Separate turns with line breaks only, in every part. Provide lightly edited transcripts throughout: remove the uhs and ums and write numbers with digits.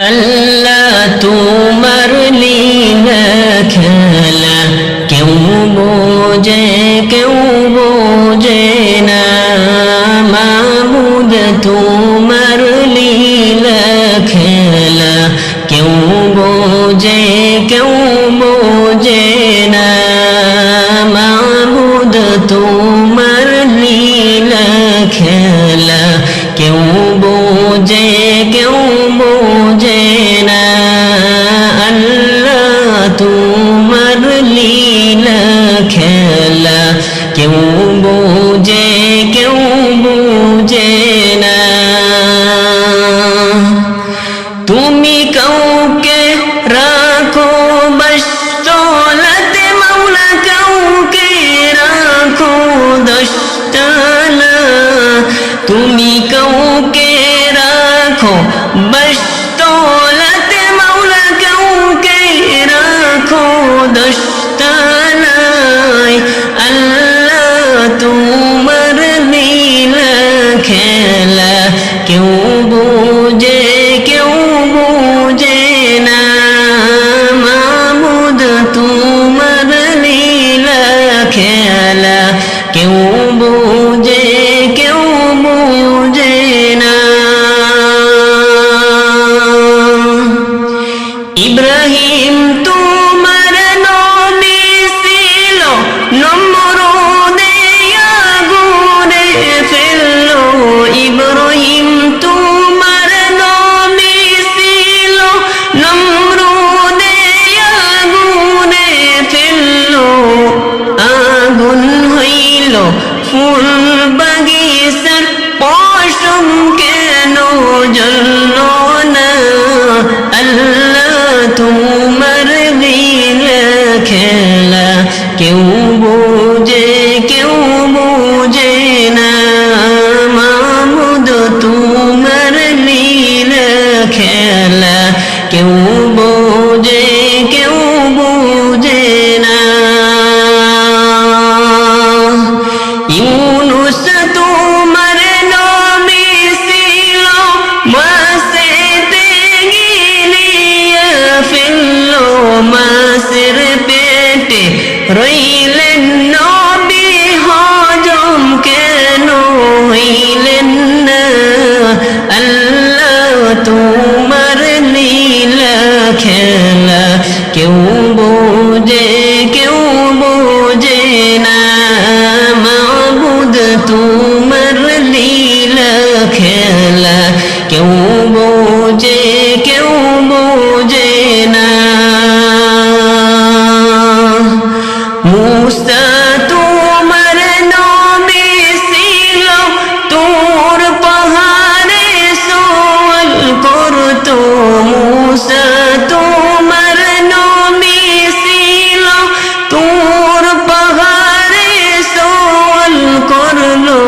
আল্লাহ তোমার লীলা খেলা কেউ বোঝে কেউ বোঝে না। মাবুদ তোমার লীলা খেলা কেউ বোঝে কেউ বোঝে না। মাবুদ তোমার লীলা খেলা কেউ বোঝে কেউ বোঝে না। আল্লাহ তোমার লীলা খেলা কেউ বোঝে কেউ বোঝে না। তুমি কাউকে রাখো বাস চলাতে মাওলা, কাউকে রাখো দশটানা। তুমি কাউকে রাখো বাস চলাতে মাওলা, কাউকে রাখো দশটানায়। আল্লাহ তোমার লীলা খেলা কেউ বোঝে কেউ বোঝে না। মাবুদ তোমার লীলা খেলা কেউ বোঝে কেউ বোঝে না। ইব্রাহিম তোমার নবী ছিল, নমরুদে আগুনে ফেললো। ইব্রাহিম তোমার নবী ছিল, নমরুদে আগুনে ফেললো। আগুন হইল ফুল বাগিচার পশম কেন জ্বলল না। আল্লাহ তোমার লীলা খেলা কেউ বোঝে কেউ বোঝে না। মাবুদ তোমার লীলা খেলা কেউ বোঝে কেউ বোঝে না। ইউনুস তোমার নবী ছিল, মাছেতে গিলিয়ে ফেললো। মাছের পেটে রইলেন নবী, হজম কেন হইলেন না। আল্লাহ তোমার লীলা খেলা কেউ বোঝে কেউ বোঝে না। মাবুদ তোমার লীলা খেলা কেউ বোঝে কেউ বোঝে না। মুসা তোমার নবী ছিল, তোর পাহাড়ে সওয়াল করতো। মুসা তোমার নবী ছিল, তোর পাহাড়ে সওয়াল করলো।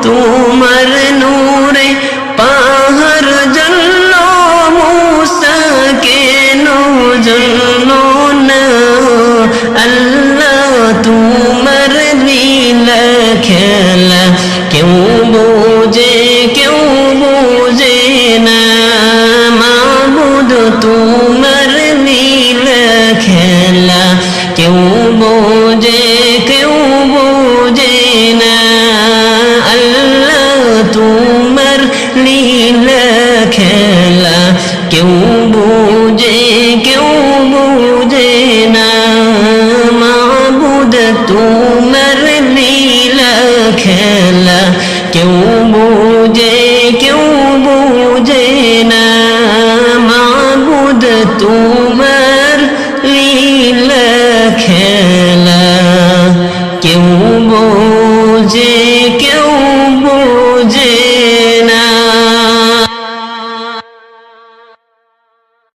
তোমার নূরে পাহাড় জ্বলল, মুসা কেন জ্বলল না। আল্লাহ তোমার লীলা খেলা কেউ বোঝে কেউ বোঝে না। মাবুদ তোমার লীলা খেলা কেউ বোঝে কেউ বোঝে না। আল্লাহ তোমার লীলা খেলা কেউ বোঝে কেউ বোঝে না। মাবুদ তোমার লীলা খেলা কেউ বোঝে কেউ বোঝে না। মাবুদ